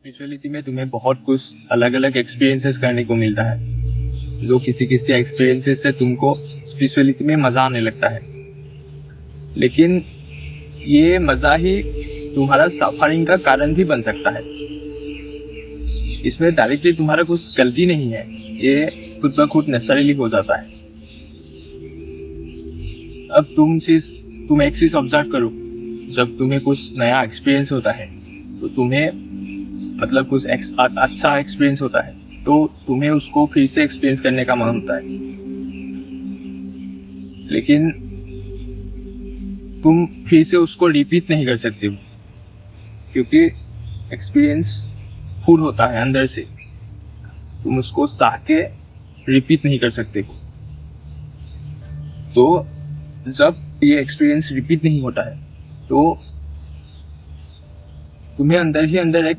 Spirituality में तुम्हें बहुत कुछ अलग अलग एक्सपीरियंसेस करने को मिलता है, जो किसी किसी एक्सपीरियंसेस से तुमको स्पिरिचुअलिटी में मज़ा आने लगता है। लेकिन ये मज़ा ही तुम्हारा सफरिंग का कारण भी बन सकता है। इसमें डायरेक्टली तुम्हारा कुछ गलती नहीं है, ये खुद ब खुद नेचुरली हो जाता है। अब तुम एक चीज ऑब्जर्व करो, जब तुम्हें कुछ नया एक्सपीरियंस होता है तो तुम्हें मतलब कुछ अच्छा एक्सपीरियंस होता है तो तुम्हें उसको फिर से एक्सपीरियंस करने का मन होता है। लेकिन तुम फिर से उसको रिपीट नहीं कर सकते हो, क्योंकि एक्सपीरियंस फुल होता है अंदर से, तुम उसको चाह के रिपीट नहीं कर सकते हो। तो जब ये एक्सपीरियंस रिपीट नहीं होता है तो तुम्हें अंदर ही अंदर एक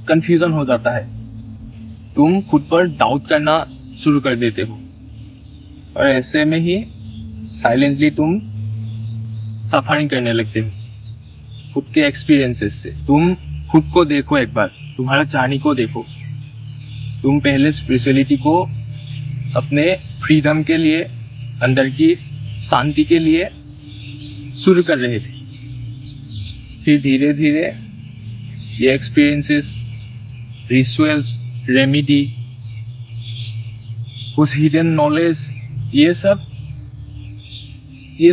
कंफ्यूजन हो जाता है, तुम खुद पर डाउट करना शुरू कर देते हो, और ऐसे में ही साइलेंटली तुम सफरिंग करने लगते हो खुद के एक्सपीरियंसेस से। तुम खुद को देखो, एक बार तुम्हारा जर्नी को देखो। तुम पहले स्पिरिचुअलिटी को अपने फ्रीडम के लिए, अंदर की शांति के लिए शुरू कर रहे थे। फिर धीरे धीरे ये एक्सपीरियंसेस, रिचुअल्स, रेमेडी, कुछ हिडन नॉलेज, ये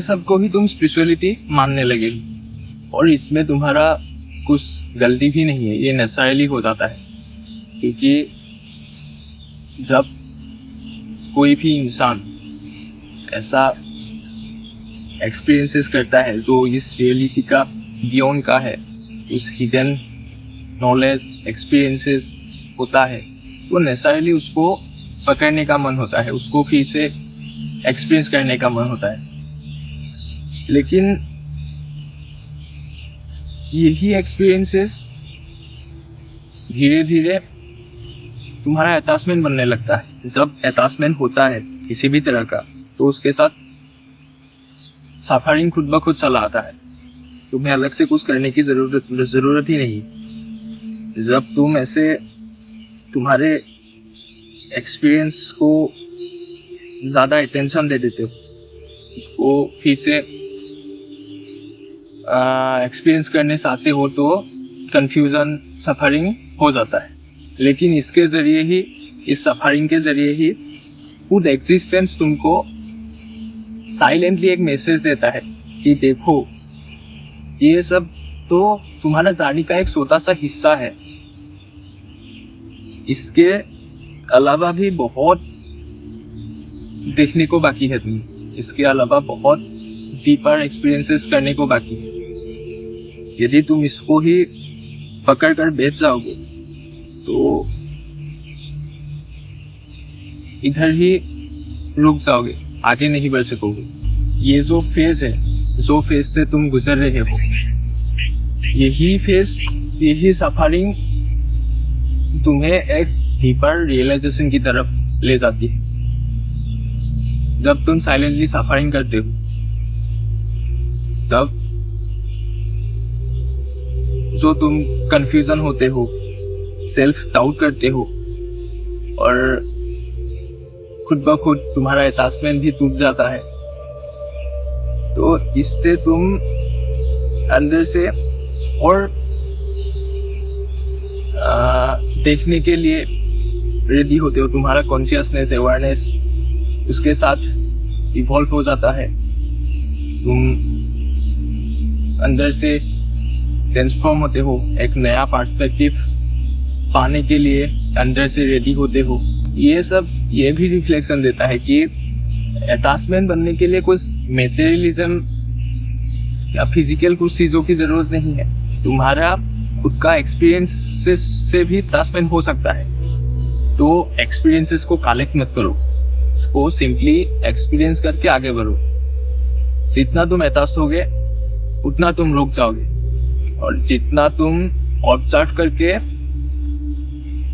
सब को ही तुम स्पिरिचुअलिटी मानने लगे। और इसमें तुम्हारा कुछ गलती भी नहीं है, ये नेचुरली हो जाता है। क्योंकि जब कोई भी इंसान ऐसा एक्सपीरियंसेस करता है जो इस रियलिटी का बियॉन्ड का है, उस हिडन नॉलेज एक्सपीरियंसेस होता है, तो नेचुरली उसको पकड़ने का मन होता है, उसको फिर से एक्सपीरियंस करने का मन होता है। लेकिन यही एक्सपीरियंसेस धीरे धीरे तुम्हारा अटैचमेंट बनने लगता है। जब अटैचमेंट होता है किसी भी तरह का, तो उसके साथ सफरिंग खुद ब खुद चला आता है। तुम्हें अलग से कुछ करने की जरूरत ही नहीं। जब तुम ऐसे तुम्हारे एक्सपीरियंस को ज़्यादा अटेंशन दे देते हो, उसको फिर से एक्सपीरियंस करने चाहते हो, तो कंफ्यूजन, सफरिंग हो जाता है। लेकिन इसके ज़रिए ही, इस सफरिंग के ज़रिए ही खुद एग्जिस्टेंस तुमको साइलेंटली एक मैसेज देता है कि देखो, ये सब तो तुम्हारा जर्नी का एक छोटा सा हिस्सा है, इसके अलावा भी बहुत देखने को बाकी है तुम्हें, इसके अलावा बहुत डीपर एक्सपीरियंसेस करने को बाकी है। यदि तुम इसको ही पकड़ कर बैठ जाओगे तो इधर ही रुक जाओगे, आगे नहीं बढ़ सकोगे। ये जो फेज है, जो फेज से तुम गुजर रहे हो, यही फेज, यही सफरिंग तुम्हें एक डीपर रियलाइजेशन की तरफ ले जाती है। जब तुम साइलेंटली सफरिंग करते हो, तब जो तुम कंफ्यूजन होते हो, सेल्फ डाउट करते हो, और खुद ब खुद तुम्हारा अटैचमेंट भी टूट जाता है, तो इससे तुम अंदर से और देखने के लिए रेडी होते हो। तुम्हारा कॉन्शियसनेस, अवेयरनेस उसके साथ इवॉल्व हो जाता है। तुम अंदर से ट्रांसफॉर्म होते हो, एक नया पर्सपेक्टिव पाने के लिए अंदर से रेडी होते हो। ये भी रिफ्लेक्शन देता है कि अटैचमेंट बनने के लिए कुछ मेटेरियलिज्म या फिजिकल कुछ चीज़ों की ज़रूरत नहीं है। तुम्हारा खुद का एक्सपीरियंस से भी अटैचमेंट हो सकता है। तो एक्सपीरियंसेस को कलेक्ट मत करो, उसको सिंपली एक्सपीरियंस करके आगे बढ़ो। जितना तुम अटैच होगे उतना तुम रुक जाओगे, और जितना तुम ऑब्जर्व करके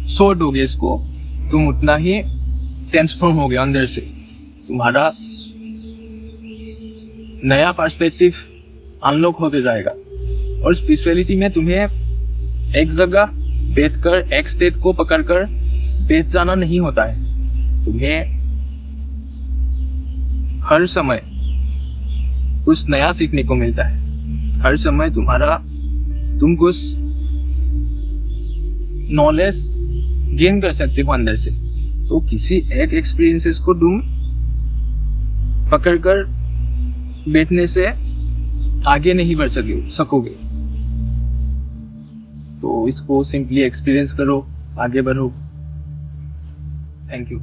छोड़ दोगे इसको, तुम उतना ही ट्रांसफॉर्म होगे अंदर से। तुम्हारा नया पर्सपेक्टिव अनलॉक होते जाएगा। और स्पिरिचुअलिटी में तुम्हें एक जगह बैठ कर एक स्टेट को पकड़कर बैठ जाना नहीं होता है। तुम्हें हर समय कुछ नया सीखने को मिलता है। हर समय तुम कुछ नॉलेज गेन कर सकते हो अंदर से। तो किसी एक एक्सपीरियंसेस को तुम पकड़कर बैठने से आगे नहीं बढ़ सकोगे। तो इसको सिंपली एक्सपीरियंस करो, आगे बढ़ो। Thank you.